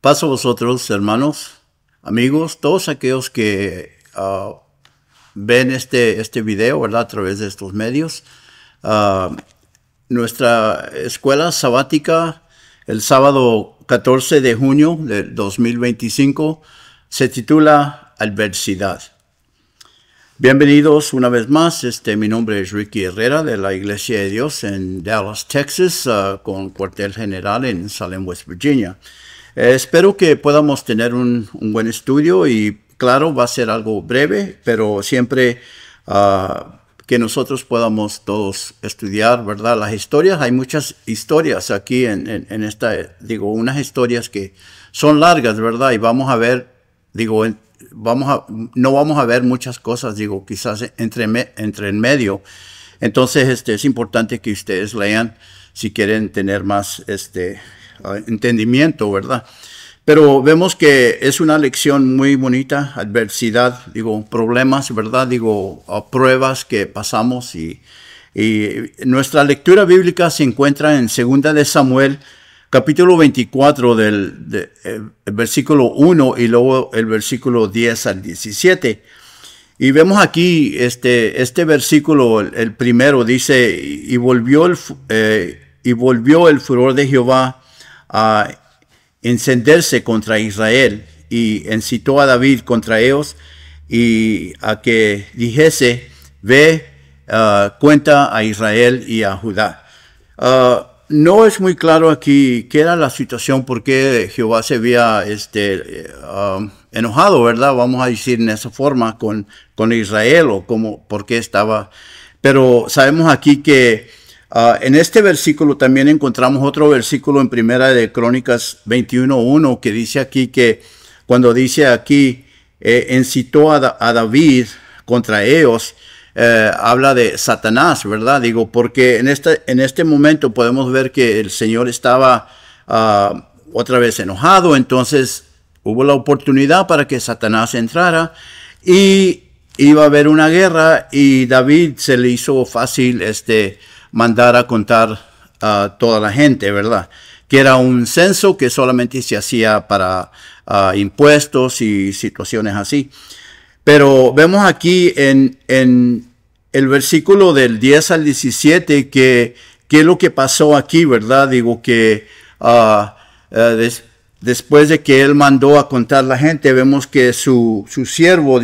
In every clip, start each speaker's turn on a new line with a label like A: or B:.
A: Paso a vosotros, hermanos, amigos, todos aquellos que ven este video, ¿verdad? A través de estos medios. Nuestra escuela sabática, el sábado 14 de junio de 2025, se titula Adversidad. Bienvenidos una vez más. Mi nombre es Ricky Herrera de la Iglesia de Dios en Dallas, Texas, con cuartel general en Salem, West Virginia. Espero que podamos tener un buen estudio y claro, va a ser algo breve, pero siempre que nosotros podamos todos estudiar, ¿verdad? Las historias, hay muchas historias aquí en esta, unas historias que son largas, ¿verdad? Y vamos a ver, no vamos a ver muchas cosas, quizás entre en medio. Entonces, es importante que ustedes lean si quieren tener más entendimiento, ¿verdad? Pero vemos que es una lección muy bonita, adversidad, problemas, ¿verdad? Pruebas que pasamos y nuestra lectura bíblica se encuentra en 2 de Samuel, capítulo 24 del versículo 1 y luego el versículo 10 al 17. Y vemos aquí este versículo, el primero, dice, y volvió el furor de Jehová a encenderse contra Israel, y incitó a David contra ellos, y a que dijese, ve, cuenta a Israel y a Judá. No es muy claro aquí qué era la situación, por qué Jehová se había enojado, ¿verdad? Vamos a decir en esa forma con Israel, o por qué estaba. Pero sabemos aquí que en este versículo también encontramos otro versículo en Primera de Crónicas 21:1 que dice aquí que cuando dice aquí incitó a David contra ellos, habla de Satanás, ¿verdad? Porque en este momento podemos ver que el Señor estaba otra vez enojado, entonces hubo la oportunidad para que Satanás entrara y iba a haber una guerra, y David se le hizo fácil mandar a contar a toda la gente, ¿verdad? Que era un censo que solamente se hacía para impuestos y situaciones así. Pero vemos aquí en el versículo del 10 al 17 que es lo que pasó aquí, ¿verdad? Después de que él mandó a contar la gente, vemos que su siervo,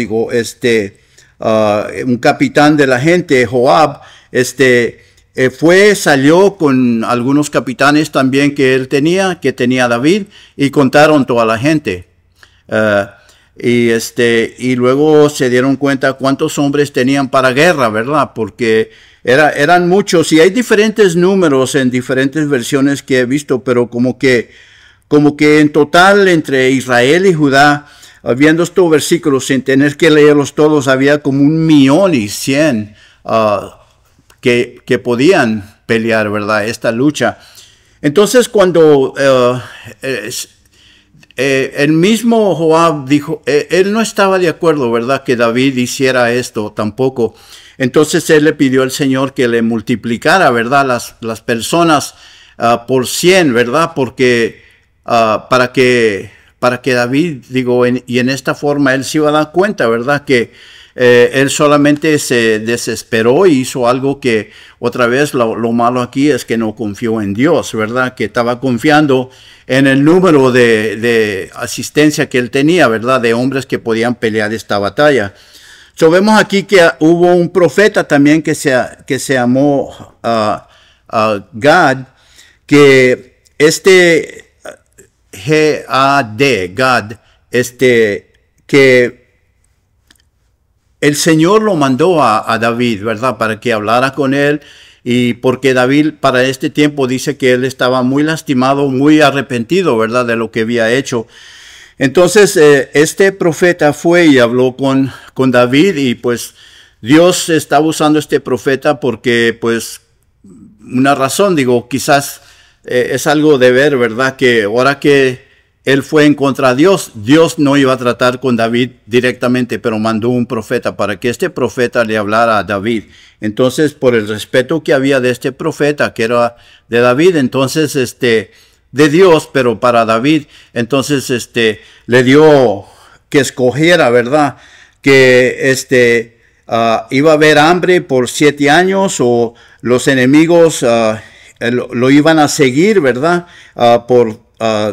A: un capitán de la gente, Joab, salió con algunos capitanes también que tenía David, y contaron toda la gente. Y luego se dieron cuenta cuántos hombres tenían para guerra, ¿verdad? Porque eran muchos, y hay diferentes números en diferentes versiones que he visto, pero como que en total entre Israel y Judá, viendo estos versículos sin tener que leerlos todos, había como 1,100,000 que podían pelear, ¿verdad? Esta lucha. Entonces, cuando el mismo Joab dijo, él no estaba de acuerdo, ¿verdad? Que David hiciera esto tampoco. Entonces, él le pidió al Señor que le multiplicara, ¿verdad? Las personas por 100, ¿verdad? Porque para que David, y en esta forma él se iba a dar cuenta, ¿verdad? Que él solamente se desesperó y hizo algo que, otra vez, lo malo aquí es que no confió en Dios, ¿verdad? Que estaba confiando en el número de asistencia que él tenía, ¿verdad? De hombres que podían pelear esta batalla. So, vemos aquí que hubo un profeta también que se llamó Gad, que Gad, que el Señor lo mandó a David, ¿verdad? Para que hablara con él, y porque David para este tiempo dice que él estaba muy lastimado, muy arrepentido, ¿verdad? De lo que había hecho. Entonces, este profeta fue y habló con David, y pues Dios estaba usando este profeta porque, pues, una razón, quizás es algo de ver, ¿verdad? Que ahora que él fue en contra de Dios, Dios no iba a tratar con David directamente, pero mandó un profeta para que este profeta le hablara a David. Entonces, por el respeto que había de este profeta, que era de David, entonces de Dios, pero para David. Entonces, le dio que escogiera, ¿verdad? Que iba a haber hambre por 7 años o los enemigos lo iban a seguir, ¿verdad? Por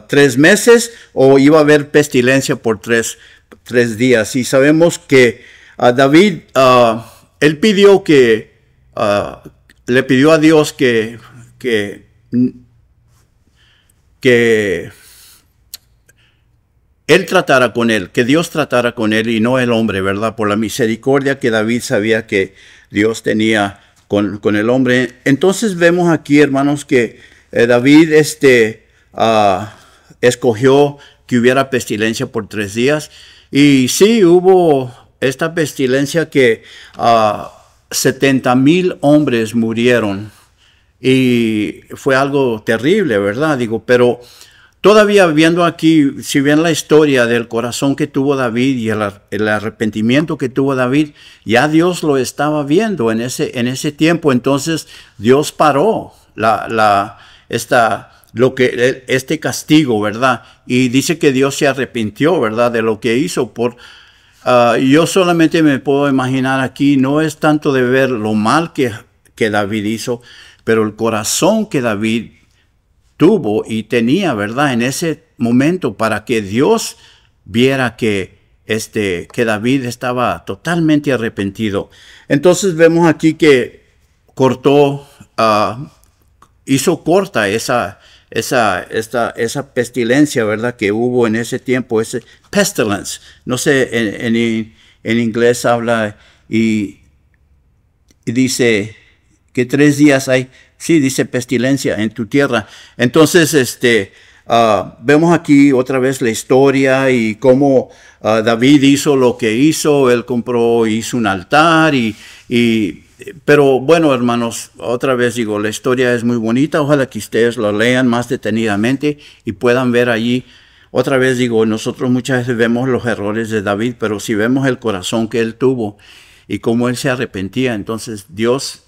A: 3 meses o iba a haber pestilencia por 3 días. Y sabemos que David, él pidió le pidió a Dios que él tratara con él, que Dios tratara con él y no el hombre, ¿verdad? Por la misericordia que David sabía que Dios tenía con el hombre. Entonces vemos aquí, hermanos, que David escogió que hubiera pestilencia por 3 días. Y sí, hubo esta pestilencia que 70,000 hombres murieron. Y fue algo terrible, ¿verdad? Pero todavía viendo aquí, si bien la historia del corazón que tuvo David y el arrepentimiento que tuvo David, ya Dios lo estaba viendo en ese tiempo. Entonces Dios paró este castigo, ¿verdad? Y dice que Dios se arrepintió, ¿verdad? De lo que hizo. Yo solamente me puedo imaginar aquí, no es tanto de ver lo mal que David hizo, pero el corazón que David tuvo y tenía, ¿verdad? En ese momento para que Dios viera que David estaba totalmente arrepentido. Entonces vemos aquí que hizo corta esa pestilencia, ¿verdad? Que hubo en ese tiempo, ese pestilence. No sé, en inglés habla y dice que 3 días hay. Sí, dice pestilencia en tu tierra. Entonces, vemos aquí otra vez la historia y cómo David hizo lo que hizo. Él hizo un altar pero bueno, hermanos, otra vez digo, la historia es muy bonita. Ojalá que ustedes lo lean más detenidamente y puedan ver allí. Otra vez digo, nosotros muchas veces vemos los errores de David, pero si vemos el corazón que él tuvo y cómo él se arrepentía, entonces Dios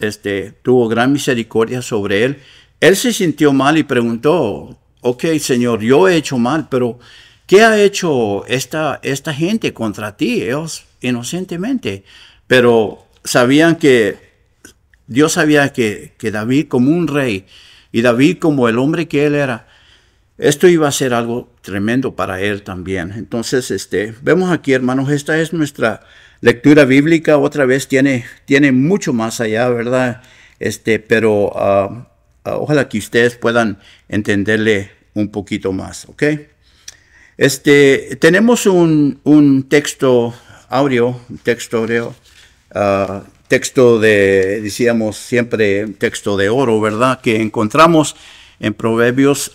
A: tuvo gran misericordia sobre él. Él se sintió mal y preguntó, ok, Señor, yo he hecho mal, pero ¿qué ha hecho esta gente contra ti? Ellos inocentemente. Pero Dios sabía que David, como un rey, y David como el hombre que él era, esto iba a ser algo tremendo para él también. Entonces, vemos aquí, hermanos, esta es nuestra lectura bíblica. Otra vez tiene mucho más allá, ¿verdad? Pero ojalá que ustedes puedan entenderle un poquito más, ¿ok? Tenemos un texto audio, decíamos siempre, texto de oro, ¿verdad? Que encontramos en Proverbios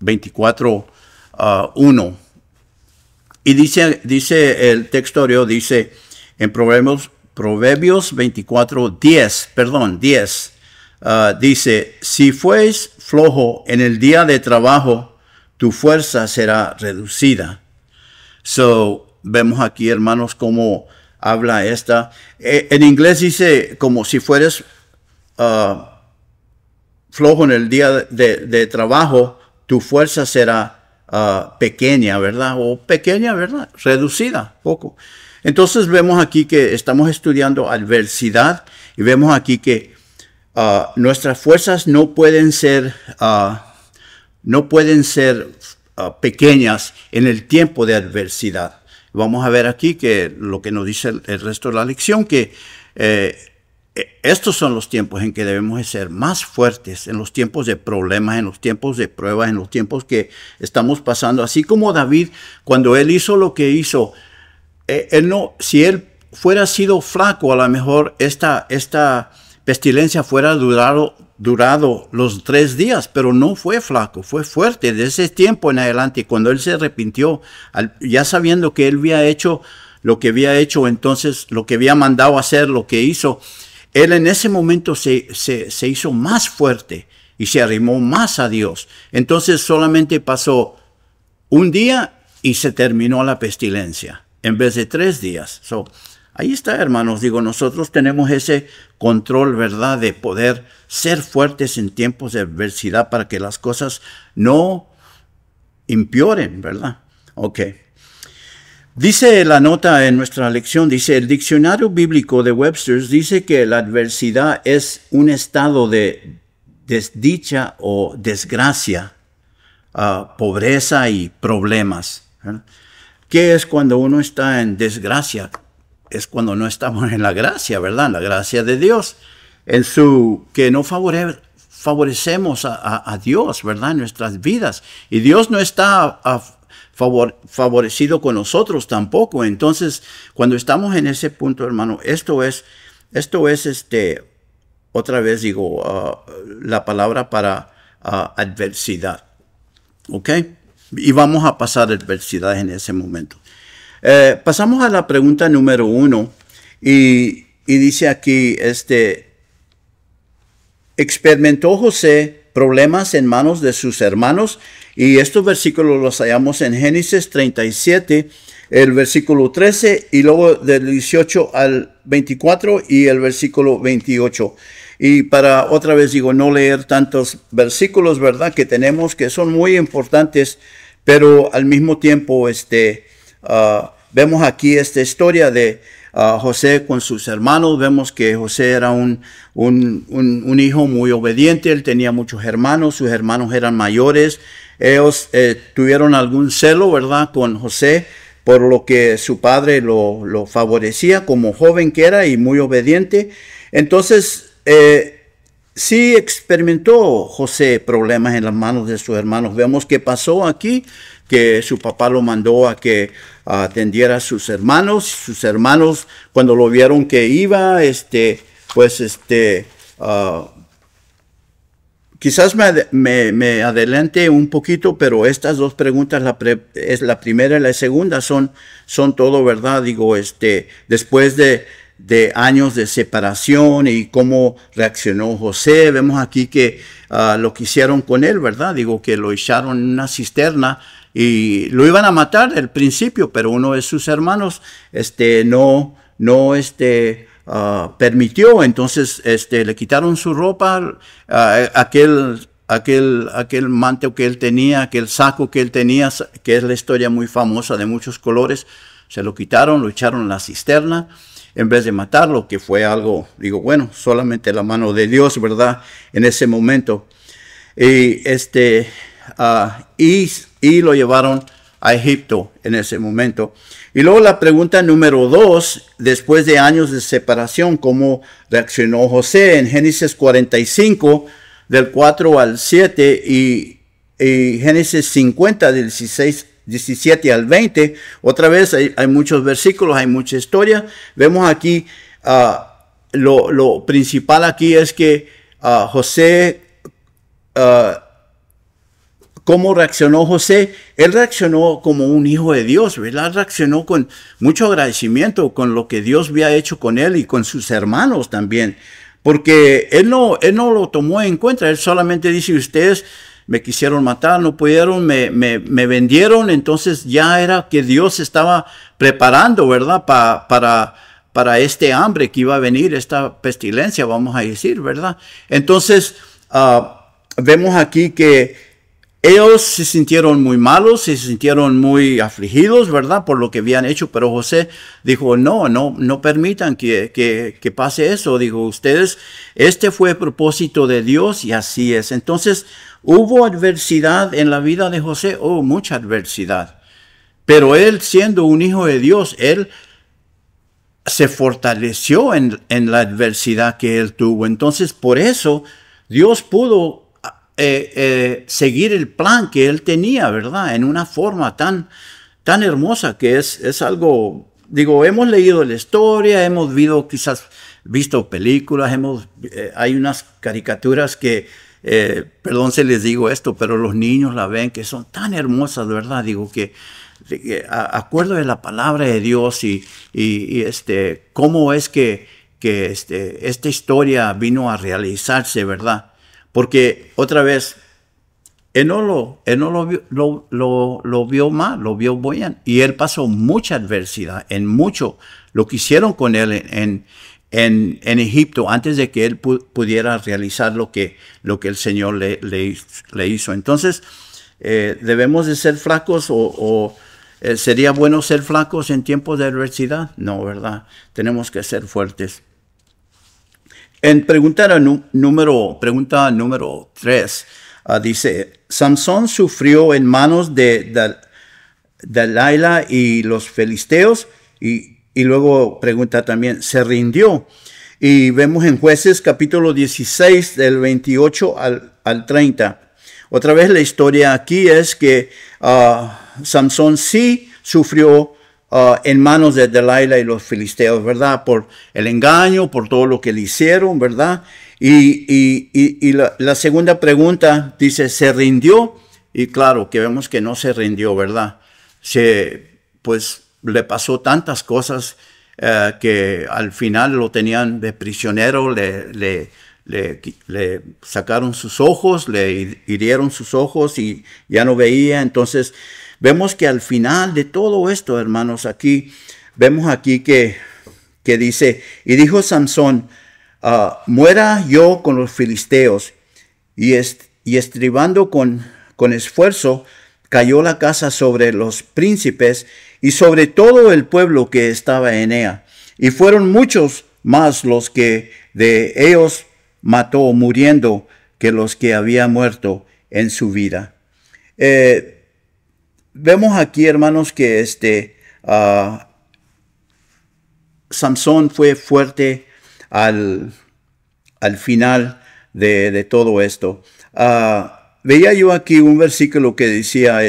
A: 24:1. Y dice el texto audio, dice en Proverbios 24:10, dice, si fues flojo en el día de trabajo, tu fuerza será reducida. Vemos aquí, hermanos, cómo habla esta. En inglés dice como si fueres flojo en el día de trabajo, tu fuerza será pequeña, ¿verdad? O pequeña, ¿verdad? Reducida, poco. Entonces vemos aquí que estamos estudiando adversidad y vemos aquí que nuestras fuerzas no pueden ser pequeñas en el tiempo de adversidad. Vamos a ver aquí que lo que nos dice el resto de la lección, que estos son los tiempos en que debemos de ser más fuertes, en los tiempos de problemas, en los tiempos de pruebas, en los tiempos que estamos pasando. Así como David, cuando él hizo lo que hizo, si él fuera sido flaco, a lo mejor esta pestilencia fuera durado los 3 días, pero no fue flaco, fue fuerte. De ese tiempo en adelante, cuando él se arrepintió, ya sabiendo que él había hecho lo que había hecho, entonces lo que había mandado hacer, lo que hizo, él en ese momento se hizo más fuerte y se arrimó más a Dios. Entonces solamente pasó un día y se terminó la pestilencia, en vez de 3 días. ahí está, hermanos. Digo, nosotros tenemos ese control, ¿verdad? De poder ser fuertes en tiempos de adversidad para que las cosas no empeoren, ¿verdad? Ok. Dice la nota en nuestra lección, dice, el diccionario bíblico de Webster dice que la adversidad es un estado de desdicha o desgracia, pobreza y problemas, ¿verdad? ¿Qué es cuando uno está en desgracia? Es cuando no estamos en la gracia, ¿verdad? La gracia de Dios, que no favorecemos a Dios, ¿verdad? En nuestras vidas. Y Dios no está favorecido con nosotros tampoco. Entonces, cuando estamos en ese punto, hermano, esto es otra vez digo, la palabra para adversidad. ¿Ok? Y vamos a pasar adversidad en ese momento. Pasamos a la pregunta número 1 y dice aquí, experimentó José problemas en manos de sus hermanos, y estos versículos los hallamos en Génesis 37, el versículo 13, y luego del 18 al 24 y el versículo 28. Y para otra vez digo, no leer tantos versículos, ¿verdad? Que tenemos que son muy importantes, pero al mismo tiempo vemos aquí esta historia de José con sus hermanos. Vemos que José era un hijo muy obediente. Él tenía muchos hermanos. Sus hermanos eran mayores. Ellos tuvieron algún celo, ¿verdad? Con José, por lo que su padre lo favorecía como joven que era y muy obediente. Entonces, sí experimentó José problemas en las manos de sus hermanos. Vemos que pasó aquí, que su papá lo mandó a que atendiera a sus hermanos. Sus hermanos, cuando lo vieron que iba, quizás me adelante un poquito, pero estas dos preguntas, la primera y la segunda, son todo, ¿verdad? Digo, después de años de separación y cómo reaccionó José. Vemos aquí que lo que hicieron con él, ¿verdad? Digo, que lo echaron en una cisterna y lo iban a matar al principio, pero uno de sus hermanos no permitió. Entonces le quitaron su ropa, aquel manto que él tenía, aquel saco que él tenía, que es la historia muy famosa de muchos colores. Se lo quitaron, lo echaron en la cisterna en vez de matarlo, que fue algo, digo, bueno, solamente la mano de Dios, ¿verdad? En ese momento. Y lo llevaron a Egipto en ese momento. Y luego la pregunta número 2, después de años de separación, ¿cómo reaccionó José? En Génesis 45, del 4 al 7, y Génesis 50, del 17 al 20, otra vez hay muchos versículos, hay mucha historia. Vemos aquí, lo principal aquí es que José, ¿cómo reaccionó José? Él reaccionó como un hijo de Dios, ¿verdad? Reaccionó con mucho agradecimiento con lo que Dios había hecho con él y con sus hermanos también, porque él no lo tomó en cuenta. Él solamente dice, ustedes me quisieron matar, no pudieron, me vendieron. Entonces ya era que Dios estaba preparando, ¿verdad? Para este hambre que iba a venir, esta pestilencia, vamos a decir, ¿verdad? Entonces, vemos aquí que ellos se sintieron muy malos, se sintieron muy afligidos, ¿verdad? Por lo que habían hecho, pero José dijo, no permitan que pase eso. Digo, ustedes, fue el propósito de Dios y así es. Entonces, hubo adversidad en la vida de José, mucha adversidad. Pero él, siendo un hijo de Dios, él se fortaleció en la adversidad que él tuvo. Entonces, por eso, Dios pudo seguir el plan que él tenía, ¿verdad? En una forma tan hermosa, que es algo, digo, hemos leído la historia, hemos visto películas, hay unas caricaturas que, perdón si les digo esto, pero los niños la ven, que son tan hermosas, ¿verdad? Digo que acuerdo de la palabra de Dios y cómo es que esta historia vino a realizarse, ¿verdad? Porque otra vez, lo vio mal, lo vio bien. Y él pasó mucha adversidad, en mucho. Lo que hicieron con él en Egipto, antes de que él pudiera realizar lo que el Señor le hizo. Entonces, ¿debemos de ser flacos sería bueno ser flacos en tiempos de adversidad? No, ¿verdad? Tenemos que ser fuertes. En pregunta número 3, dice, Samsón sufrió en manos de Dalila y los filisteos, y luego pregunta también, ¿se rindió? Y vemos en Jueces capítulo 16, del 28 al 30. Otra vez la historia aquí es que Samsón sí sufrió en manos de Dalila y los filisteos, ¿verdad? Por el engaño, por todo lo que le hicieron, ¿verdad? Y la segunda pregunta dice, ¿se rindió? Y claro, que vemos que no se rindió, ¿verdad? Pues le pasó tantas cosas que al final lo tenían de prisionero, le sacaron sus ojos, le hirieron sus ojos y ya no veía. Entonces vemos que al final de todo esto, hermanos, aquí vemos aquí que dice, y dijo Samsón, muera yo con los filisteos, y estribando con esfuerzo cayó la casa sobre los príncipes y sobre todo el pueblo que estaba en ella, y fueron muchos más los que de ellos mató muriendo que los que había muerto en su vida. Vemos aquí, hermanos, que Samsón fue fuerte al final de todo esto. Veía yo aquí un versículo que decía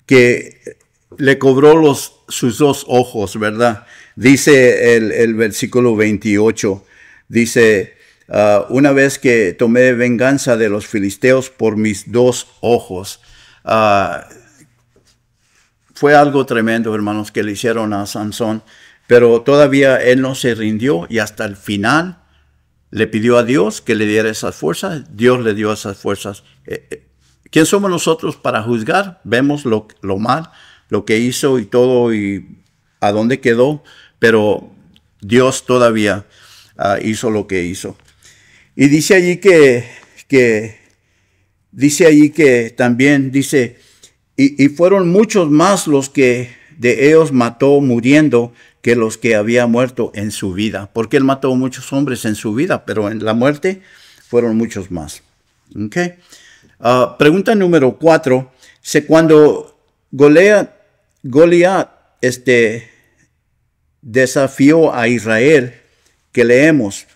A: que le cobró sus 2 ojos, ¿verdad? Dice el versículo 28, dice, una vez que tomé venganza de los filisteos por mis 2 ojos. Fue algo tremendo, hermanos, que le hicieron a Samsón, pero todavía él no se rindió y hasta el final le pidió a Dios que le diera esas fuerzas. Dios le dio esas fuerzas. ¿Quién somos nosotros para juzgar? Vemos lo mal, lo que hizo y todo y a dónde quedó, pero Dios todavía hizo lo que hizo. Y dice allí que también dice, y fueron muchos más los que de ellos mató muriendo que los que había muerto en su vida. Porque él mató muchos hombres en su vida, pero en la muerte fueron muchos más. Okay. Pregunta número 4. Cuando Goliat desafió a Israel, que leemos.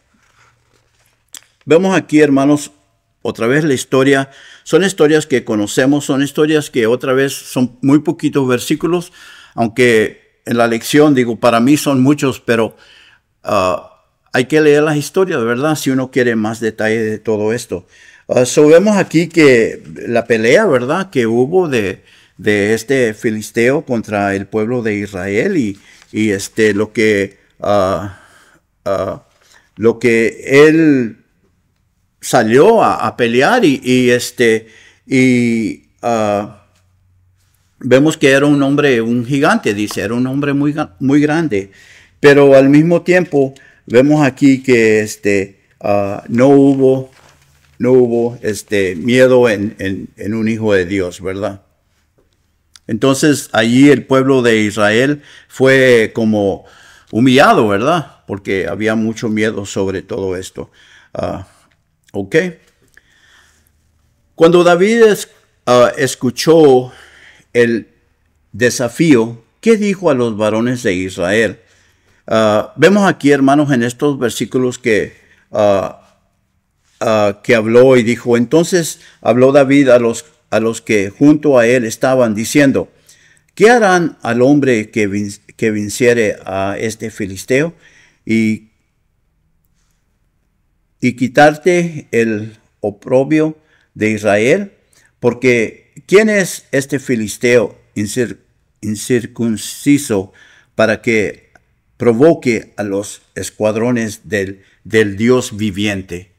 A: Vemos aquí, hermanos, otra vez la historia. Son historias que conocemos, son historias que otra vez son muy poquitos versículos, aunque en la lección, digo, para mí son muchos, pero hay que leer las historias, ¿verdad? Si uno quiere más detalle de todo esto. Vemos aquí que la pelea, ¿verdad? Que hubo de este filisteo contra el pueblo de Israel y lo que él salió a pelear vemos que era un hombre, un gigante, dice, era un hombre muy, muy grande, pero al mismo tiempo vemos aquí que no hubo miedo en un hijo de Dios, ¿verdad? Entonces allí el pueblo de Israel fue como humillado, ¿verdad? Porque había mucho miedo sobre todo esto. Ok. Cuando David escuchó el desafío, ¿qué dijo a los varones de Israel? Vemos aquí, hermanos, en estos versículos que habló y dijo, entonces habló David a los que junto a él estaban diciendo, ¿qué harán al hombre que venciere a este filisteo y quitarte el oprobio de Israel? Porque ¿quién es este filisteo incircunciso para que provoque a los escuadrones del Dios viviente?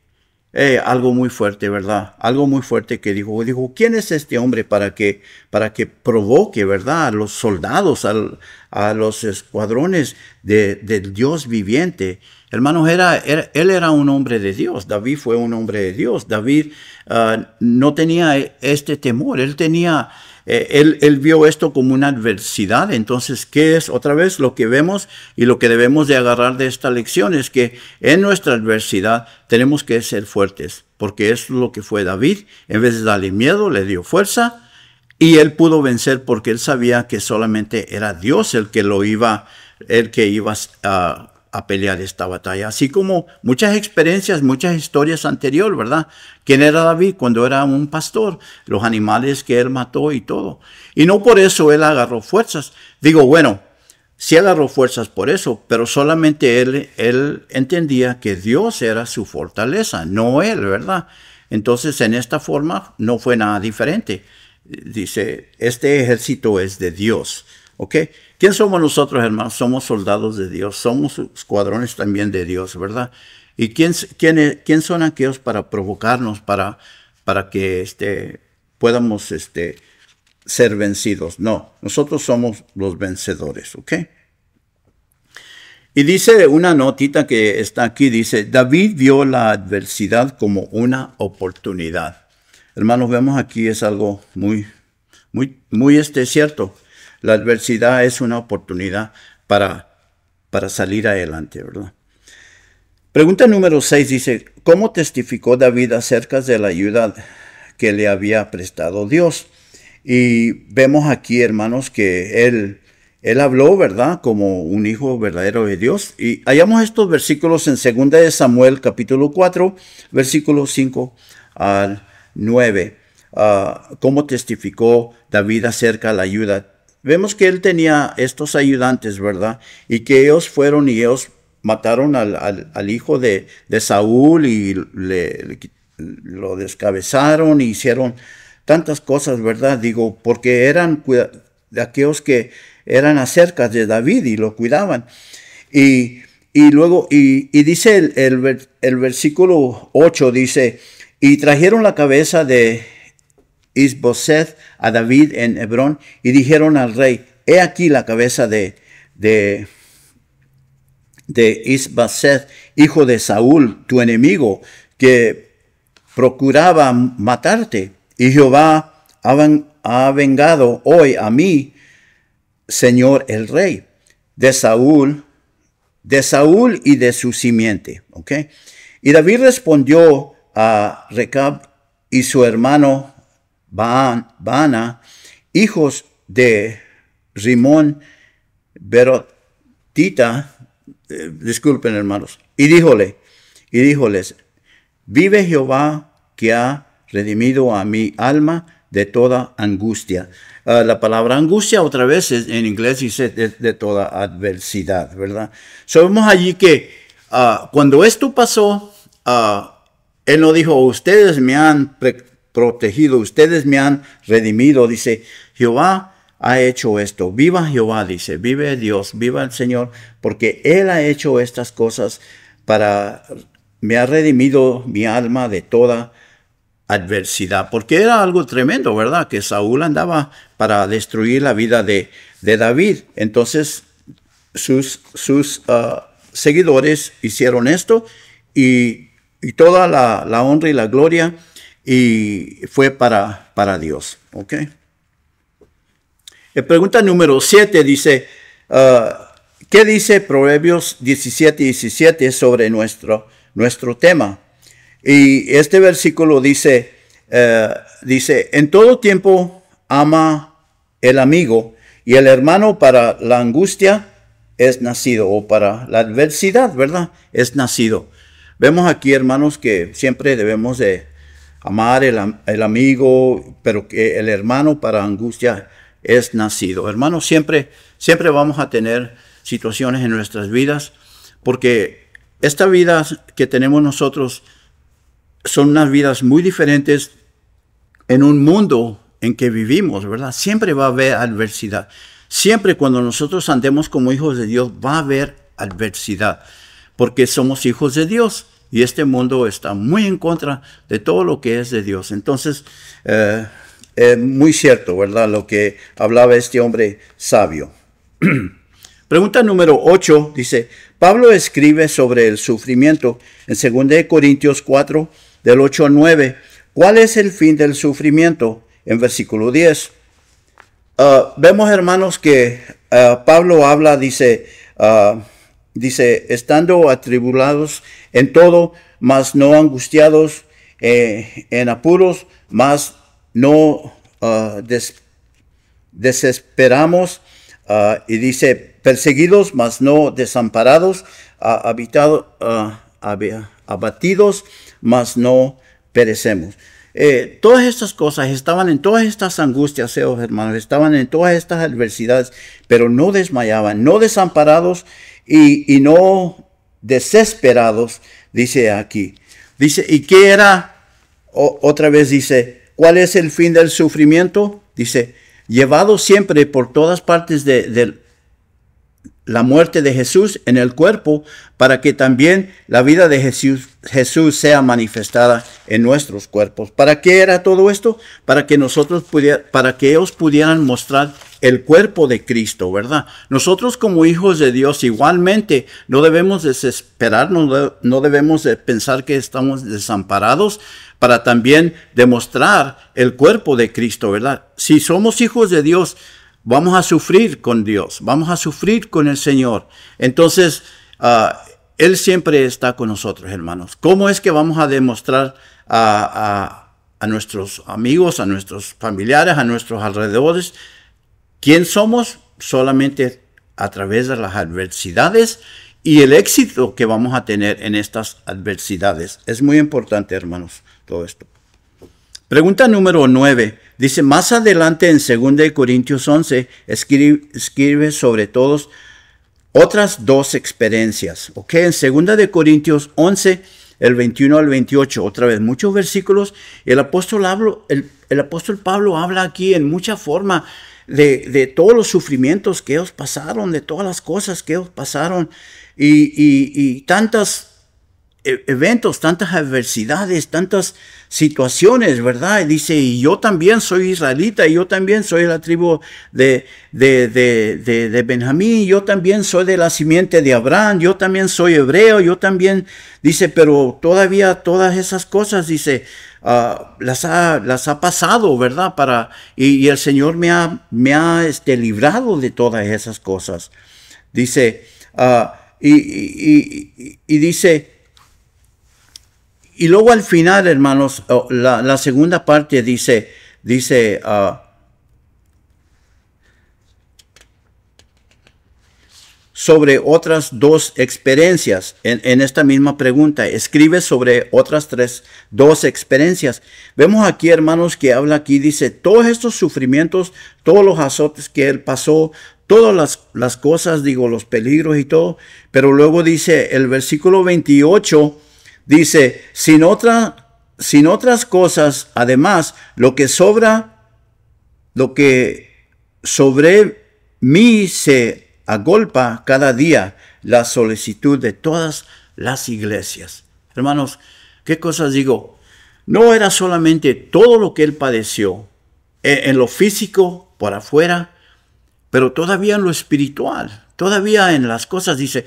A: algo muy fuerte, ¿verdad? Algo muy fuerte que dijo, ¿quién es este hombre para que provoque, ¿verdad? A los soldados, a los escuadrones del Dios viviente. Hermanos, él era un hombre de Dios. David fue un hombre de Dios. David no tenía este temor. Él tenía... Él vio esto como una adversidad. Entonces, ¿qué es otra vez lo que vemos y lo que debemos de agarrar de esta lección? Es que en nuestra adversidad tenemos que ser fuertes, porque es lo que fue David. En vez de darle miedo, le dio fuerza y él pudo vencer porque él sabía que solamente era Dios el que iba a pelear esta batalla. Así como muchas experiencias, muchas historias anteriores, ¿verdad? ¿Quién era David cuando era un pastor? Los animales que él mató y todo. Y no por eso él agarró fuerzas. Digo, bueno, sí agarró fuerzas por eso, pero solamente él entendía que Dios era su fortaleza, no él, ¿verdad? Entonces, en esta forma no fue nada diferente. Dice, este ejército es de Dios, ¿ok? ¿Quién somos nosotros, hermanos? Somos soldados de Dios, somos escuadrones también de Dios, ¿verdad? ¿Y quién son aquellos para provocarnos, para que podamos ser vencidos? No, nosotros somos los vencedores, ¿ok? Y dice una notita que está aquí, dice, David vio la adversidad como una oportunidad. Hermanos, vemos aquí es algo muy cierto. La adversidad es una oportunidad para salir adelante, ¿verdad? Pregunta número 6 dice, ¿cómo testificó David acerca de la ayuda que le había prestado Dios? Y vemos aquí, hermanos, que él habló, ¿verdad? Como un hijo verdadero de Dios. Y hallamos estos versículos en 2 de Samuel, capítulo 4, versículos 5 al 9. ¿Cómo testificó David acerca de la ayuda? Vemos que él tenía estos ayudantes, ¿verdad? Y que ellos fueron y ellos mataron al hijo de Saúl y lo descabezaron y hicieron tantas cosas, ¿verdad? Digo, porque eran de aquellos que eran acerca de David y lo cuidaban. Y luego, y dice el versículo 8, dice, y trajeron la cabeza de Isboset a David en Hebrón y dijeron al rey, he aquí la cabeza de Isboset, hijo de Saúl, tu enemigo, que procuraba matarte. Y Jehová ha vengado hoy a mí, Señor el rey, de Saúl y de su simiente. ¿Ok? Y David respondió a Recab y su hermano Baana, hijos de Rimón Berotita, disculpen hermanos, y díjoles, vive Jehová que ha redimido a mi alma de toda angustia. La palabra angustia otra vez en inglés dice de toda adversidad, ¿verdad? Sabemos allí que cuando esto pasó, él no dijo, ustedes me han protegido, ustedes me han redimido. Dice, Jehová ha hecho esto. Viva Jehová, dice, vive Dios, viva el Señor, porque Él ha hecho estas cosas me ha redimido mi alma de toda adversidad. Porque era algo tremendo, ¿verdad? Que Saúl andaba para destruir la vida de David. Entonces, sus seguidores hicieron esto y toda la honra y la gloria y fue para Dios. ¿Ok? Pregunta número 7 dice, ¿qué dice Proverbios 17:17 sobre nuestro tema? Y este versículo dice, en todo tiempo ama el amigo y el hermano para la angustia es nacido, o para la adversidad, ¿verdad? Es nacido. Vemos aquí, hermanos, que siempre debemos de amar el amigo, pero que el hermano para angustia es nacido. Hermanos, siempre vamos a tener situaciones en nuestras vidas, porque esta vida que tenemos nosotros son unas vidas muy diferentes en un mundo en que vivimos, ¿verdad? Siempre va a haber adversidad. Siempre cuando nosotros andemos como hijos de Dios va a haber adversidad, porque somos hijos de Dios. y este mundo está muy en contra de todo lo que es de Dios. Entonces, muy cierto, ¿verdad? Lo que hablaba este hombre sabio. Pregunta número 8 dice, Pablo escribe sobre el sufrimiento en 2 Corintios 4, del 8 al 9. ¿Cuál es el fin del sufrimiento? En versículo 10. Vemos, hermanos, que Pablo habla, dice, estando atribulados en todo, mas no angustiados, en apuros, mas no desesperamos, y dice, perseguidos, mas no desamparados, abatidos, mas no perecemos. Todas estas cosas estaban en todas estas angustias, hermanos, estaban en todas estas adversidades, pero no desmayaban, no desamparados y no desesperados, dice aquí. Dice, ¿y qué era? Otra vez dice, ¿cuál es el fin del sufrimiento? Dice, llevado siempre por todas partes de la muerte de Jesús en el cuerpo, para que también la vida de Jesús sea manifestada en nuestros cuerpos. ¿Para qué era todo esto? Para que ellos pudieran mostrar el cuerpo de Cristo, ¿verdad? Nosotros como hijos de Dios igualmente no debemos desesperarnos, no debemos de pensar que estamos desamparados, para también demostrar el cuerpo de Cristo, ¿verdad? Si somos hijos de Dios, vamos a sufrir con Dios, vamos a sufrir con el Señor. Entonces, Él siempre está con nosotros, hermanos. ¿Cómo es que vamos a demostrar a nuestros amigos, a nuestros familiares, a nuestros alrededores quién somos? Solamente a través de las adversidades y el éxito que vamos a tener en estas adversidades. Es muy importante, hermanos, todo esto. Pregunta número 9. Dice, más adelante en 2 Corintios 11, escribe sobre todos otras dos experiencias. Ok, en 2 Corintios 11, el 21 al 28, otra vez, muchos versículos. El apóstol Pablo habla aquí en mucha forma de todos los sufrimientos que ellos pasaron, de todas las cosas que ellos pasaron y tantos eventos, tantas adversidades, tantas situaciones, ¿verdad? Y dice, y yo también soy israelita, y yo también soy de la tribu de Benjamín, yo también soy de la simiente de Abraham, yo también soy hebreo, yo también, dice, pero todavía todas esas cosas, dice, las ha pasado, ¿verdad? Y el Señor me ha librado de todas esas cosas. Dice, y dice, y luego al final, hermanos, la segunda parte dice, sobre otras dos experiencias en esta misma pregunta. Escribe sobre otras dos experiencias. Vemos aquí, hermanos, que habla aquí, dice, todos estos sufrimientos, todos los azotes que él pasó, todas las cosas, los peligros y todo. Pero luego dice el versículo 28, dice, sin otras cosas, además, lo que sobre mí se agolpa cada día, la solicitud de todas las iglesias. Hermanos, ¿qué cosas digo? No era solamente todo lo que él padeció en lo físico, por afuera, pero todavía en lo espiritual, todavía en las cosas, dice,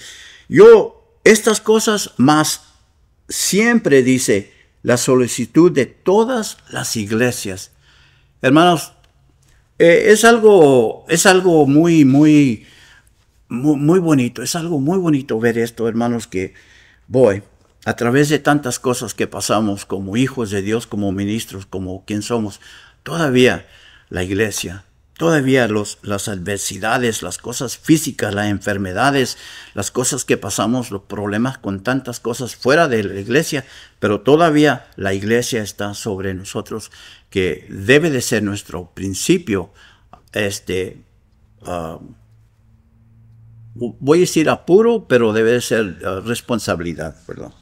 A: estas cosas más siempre, dice, la solicitud de todas las iglesias. Hermanos, es algo muy bonito. Es algo muy bonito ver esto, hermanos, que a través de tantas cosas que pasamos como hijos de Dios, como ministros, como quien somos, todavía la iglesia, todavía las adversidades, las cosas físicas, las enfermedades, las cosas que pasamos, los problemas con tantas cosas fuera de la iglesia, pero todavía la iglesia está sobre nosotros, que debe de ser nuestro principio, voy a decir apuro, pero debe de ser responsabilidad, ¿verdad?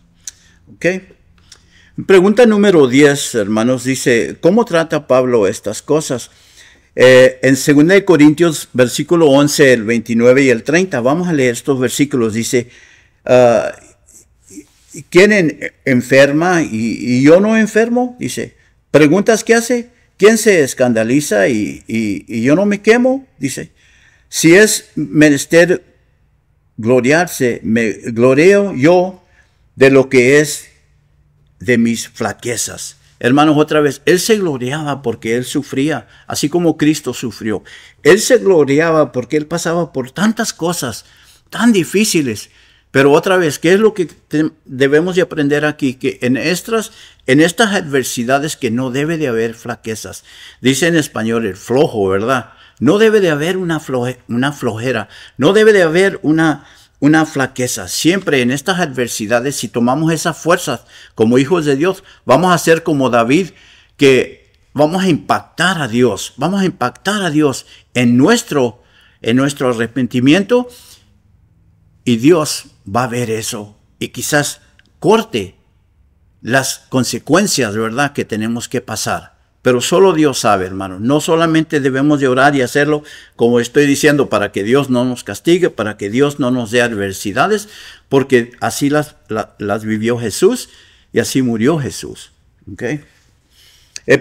A: ¿Ok? Pregunta número 10, hermanos, dice, ¿cómo trata Pablo estas cosas? En 2 Corintios, versículo 11, el 29 y el 30, vamos a leer estos versículos. Dice, ¿quién enferma y yo no enfermo? Dice, ¿preguntas qué hace? ¿Quién se escandaliza y yo no me quemo? Dice, si es menester gloriarse, me gloreo yo de lo que es de mis flaquezas. Hermanos, otra vez, Él se gloriaba porque Él sufría, así como Cristo sufrió. Él se gloriaba porque Él pasaba por tantas cosas tan difíciles. Pero otra vez, ¿qué es lo que debemos de aprender aquí? Que en estas adversidades que no debe de haber flaquezas. Dice en español el flojo, ¿verdad? No debe de haber una flojera, no debe de haber una flaqueza. Siempre en estas adversidades, si tomamos esas fuerzas como hijos de Dios, vamos a ser como David, que vamos a impactar a Dios. Vamos a impactar a Dios en nuestro arrepentimiento, y Dios va a ver eso y quizás corte las consecuencias, ¿verdad?, que tenemos que pasar. Pero solo Dios sabe, hermanos. No solamente debemos de orar y hacerlo, como estoy diciendo, para que Dios no nos castigue, para que Dios no nos dé adversidades, porque así las vivió Jesús y así murió Jesús. ¿Okay?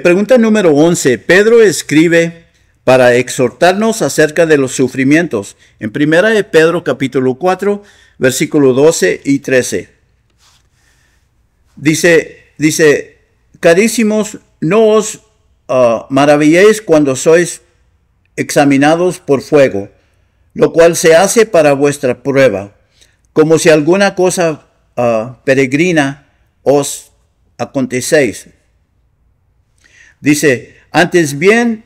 A: Pregunta número 11. Pedro escribe para exhortarnos acerca de los sufrimientos. En 1 de Pedro capítulo 4, versículo 12 y 13. Dice, carísimos, no os maravilléis cuando sois examinados por fuego, lo cual se hace para vuestra prueba, como si alguna cosa peregrina os acontecéis. Dice, antes bien,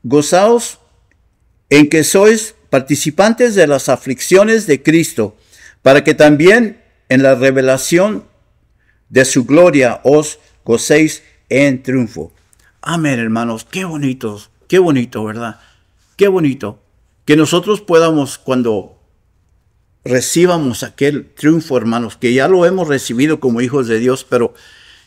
A: gozaos en que sois participantes de las aflicciones de Cristo, para que también en la revelación de su gloria os gocéis en triunfo. Amén, hermanos. Qué bonito, ¿verdad? Qué bonito. Que nosotros podamos, cuando recibamos aquel triunfo, hermanos, que ya lo hemos recibido como hijos de Dios, pero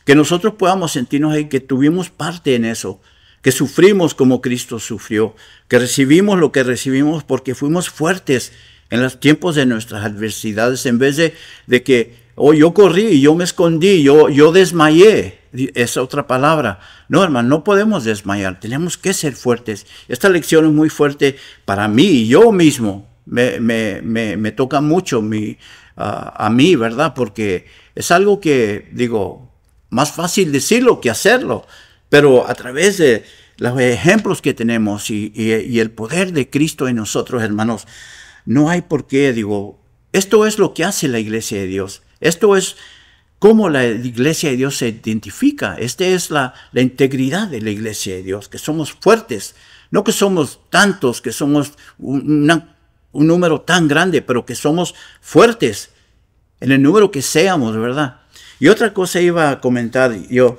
A: que nosotros podamos sentirnos ahí que tuvimos parte en eso, que sufrimos como Cristo sufrió, que recibimos lo que recibimos porque fuimos fuertes en los tiempos de nuestras adversidades, en vez de que, yo corrí, yo me escondí, yo desmayé. Es otra palabra. No, hermano, no podemos desmayar, tenemos que ser fuertes. Esta lección es muy fuerte para mí y yo mismo. Me toca mucho a mí, ¿verdad? Porque es algo que, más fácil decirlo que hacerlo. Pero a través de los ejemplos que tenemos y el poder de Cristo en nosotros, hermanos, no hay por qué, esto es lo que hace la iglesia de Dios. Esto es cómo la iglesia de Dios se identifica. Esta es la integridad de la iglesia de Dios, que somos fuertes. No que somos tantos, que somos un número tan grande, pero que somos fuertes en el número que seamos, ¿verdad? Y otra cosa iba a comentar yo.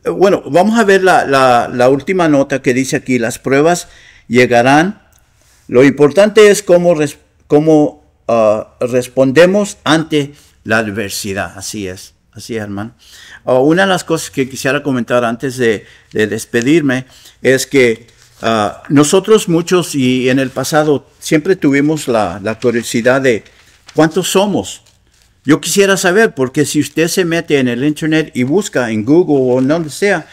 A: Bueno, vamos a ver la última nota que dice aquí. Las pruebas llegarán. Lo importante es cómo respondemos ante la adversidad. Así es, hermano. Una de las cosas que quisiera comentar antes de despedirme es que nosotros muchos y en el pasado siempre tuvimos la curiosidad de cuántos somos. Yo quisiera saber, porque si usted se mete en el internet y busca en Google o donde sea,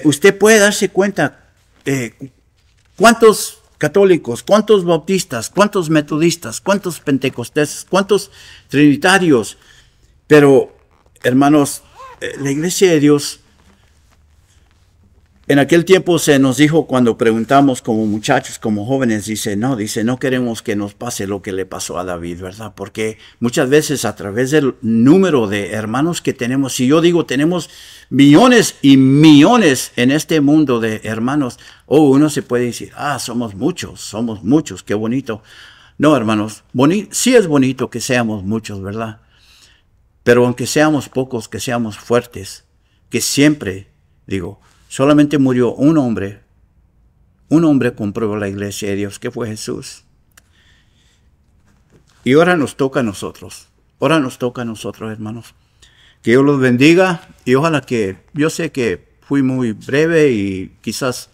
A: usted puede darse cuenta cuántos católicos, cuántos bautistas, cuántos metodistas, cuántos pentecostales, cuántos trinitarios. Pero, hermanos, la iglesia de Dios, en aquel tiempo se nos dijo cuando preguntamos como muchachos, como jóvenes, no queremos que nos pase lo que le pasó a David, ¿verdad? Porque muchas veces a través del número de hermanos que tenemos, si yo digo tenemos millones y millones en este mundo de hermanos, uno se puede decir, somos muchos, qué bonito. No, hermanos, sí es bonito que seamos muchos, ¿verdad? Pero aunque seamos pocos, que seamos fuertes, que siempre, solamente murió un hombre compró la iglesia de Dios, que fue Jesús. Y ahora nos toca a nosotros, hermanos. Que Dios los bendiga y ojalá yo sé que fui muy breve y quizás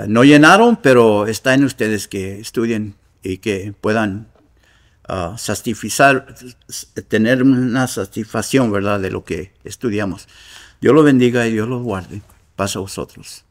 A: no llenaron, pero está en ustedes que estudien y que puedan tener una satisfacción, ¿verdad?, de lo que estudiamos. Dios los bendiga y Dios los guarde. Paz a vosotros.